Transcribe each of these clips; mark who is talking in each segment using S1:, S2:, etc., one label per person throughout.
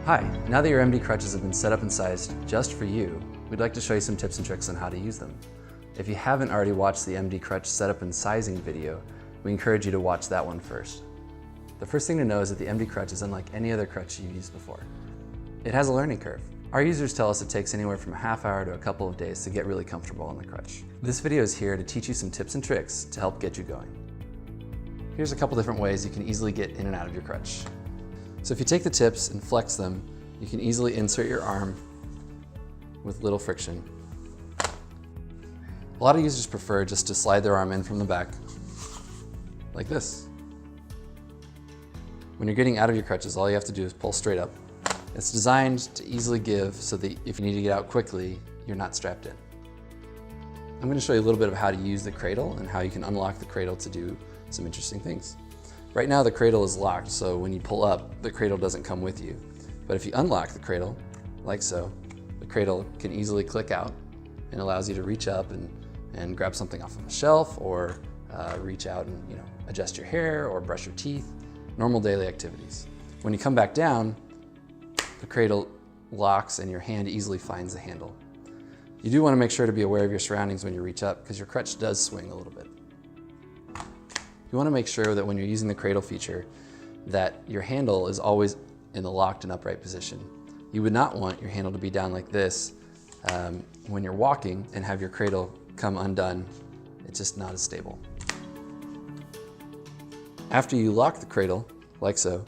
S1: Hi, now that your MD crutches have been set up and sized just for you, we'd like to show you some tips and tricks on how to use them. If you haven't already watched the MD crutch setup and sizing video, we encourage you to watch that one first. The first thing to know is that the MD crutch is unlike any other crutch you've used before. It has a learning curve. Our users tell us it takes anywhere from a half hour to a couple of days to get really comfortable on the crutch. This video is here to teach you some tips and tricks to help get you going. Here's a couple different ways you can easily get in and out of your crutch. So if you take the tips and flex them, you can easily insert your arm with little friction. A lot of users prefer just to slide their arm in from the back, like this. When you're getting out of your crutches, all you have to do is pull straight up. It's designed to easily give so that if you need to get out quickly, you're not strapped in. I'm going to show you a little bit of how to use the cradle and how you can unlock the cradle to do some interesting things. Right now the cradle is locked, so when you pull up, the cradle doesn't come with you. But if you unlock the cradle, like so, the cradle can easily click out and allows you to reach up and grab something off of a shelf, or reach out and adjust your hair or brush your teeth, normal daily activities. When you come back down, the cradle locks and your hand easily finds the handle. You do want to make sure to be aware of your surroundings when you reach up, because your crutch does swing a little bit. You want to make sure that when you're using the cradle feature that your handle is always in the locked and upright position. You would not want your handle to be down like this when you're walking and have your cradle come undone. It's just not as stable. After you lock the cradle, like so,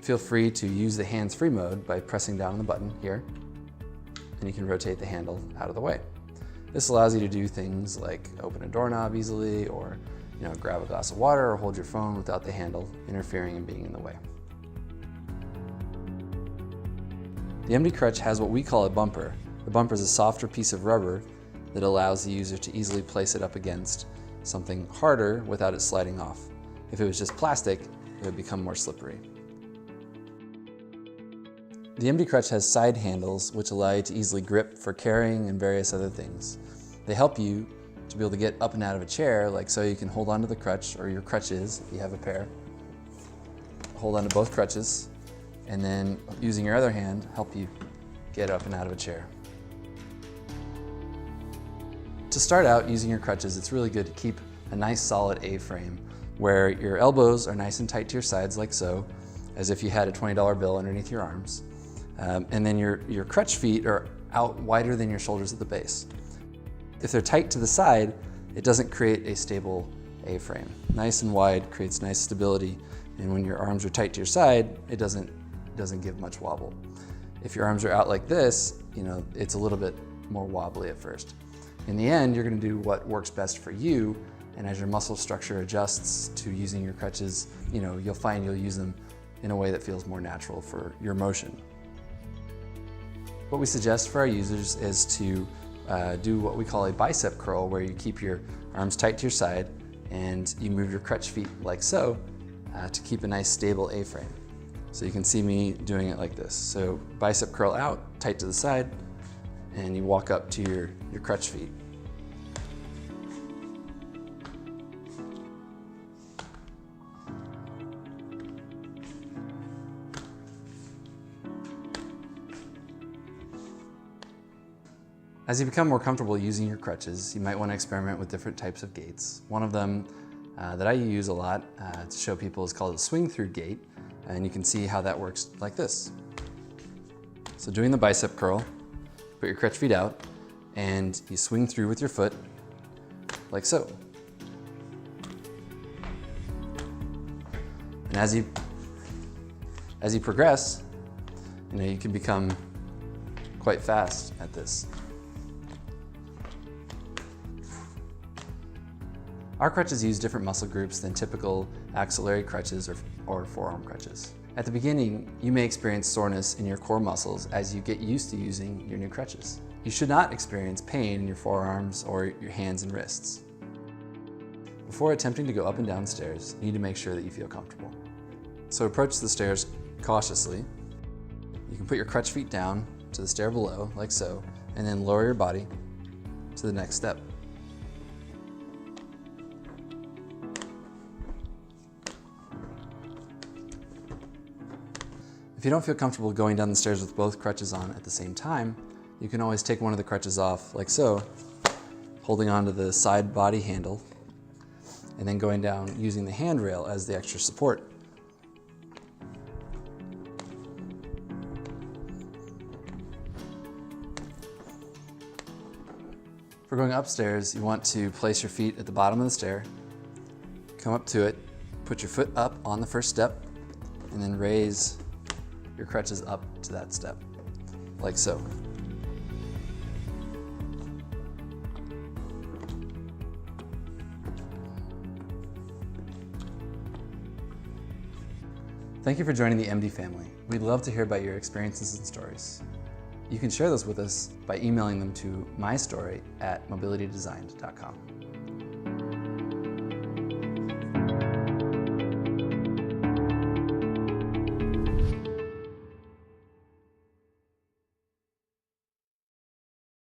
S1: feel free to use the hands-free mode by pressing down on the button here, and you can rotate the handle out of the way. This allows you to do things like open a doorknob easily, or grab a glass of water or hold your phone without the handle interfering and being in the way. The MD crutch has what we call a bumper. The bumper is a softer piece of rubber that allows the user to easily place it up against something harder without it sliding off. If it was just plastic, it would become more slippery. The MD crutch has side handles which allow you to easily grip for carrying and various other things. They help you to be able to get up and out of a chair, like so. You can hold onto the crutch, or your crutches if you have a pair. Hold onto both crutches, and then using your other hand, help you get up and out of a chair. To start out using your crutches, it's really good to keep a nice solid A-frame where your elbows are nice and tight to your sides, like so, as if you had a $20 bill underneath your arms. And then your crutch feet are out wider than your shoulders at the base. If they're tight to the side, it doesn't create a stable A-frame. Nice and wide creates nice stability, and when your arms are tight to your side, it doesn't give much wobble. If your arms are out like this, it's a little bit more wobbly at first. In the end, you're going to do what works best for you, and as your muscle structure adjusts to using your crutches, you'll find you'll use them in a way that feels more natural for your motion. What we suggest for our users is to do what we call a bicep curl, where you keep your arms tight to your side and you move your crutch feet like so to keep a nice stable A-frame. So you can see me doing it like this. So bicep curl out, tight to the side, and you walk up to your crutch feet. As you become more comfortable using your crutches, you might want to experiment with different types of gaits. One of them that I use a lot to show people is called a swing-through gait, and you can see how that works like this. So doing the bicep curl, put your crutch feet out, and you swing through with your foot, like so. And as you progress, you can become quite fast at this. Our crutches use different muscle groups than typical axillary crutches or forearm crutches. At the beginning, you may experience soreness in your core muscles as you get used to using your new crutches. You should not experience pain in your forearms or your hands and wrists. Before attempting to go up and down stairs, you need to make sure that you feel comfortable. So approach the stairs cautiously. You can put your crutch feet down to the stair below, like so, and then lower your body to the next step. If you don't feel comfortable going down the stairs with both crutches on at the same time, you can always take one of the crutches off like so, holding onto the side body handle, and then going down using the handrail as the extra support. For going upstairs, you want to place your feet at the bottom of the stair, come up to it, put your foot up on the first step, and then raise your crutches up to that step, like so. Thank you for joining the MD family. We'd love to hear about your experiences and stories. You can share those with us by emailing them to mystory@mobilitydesigned.com.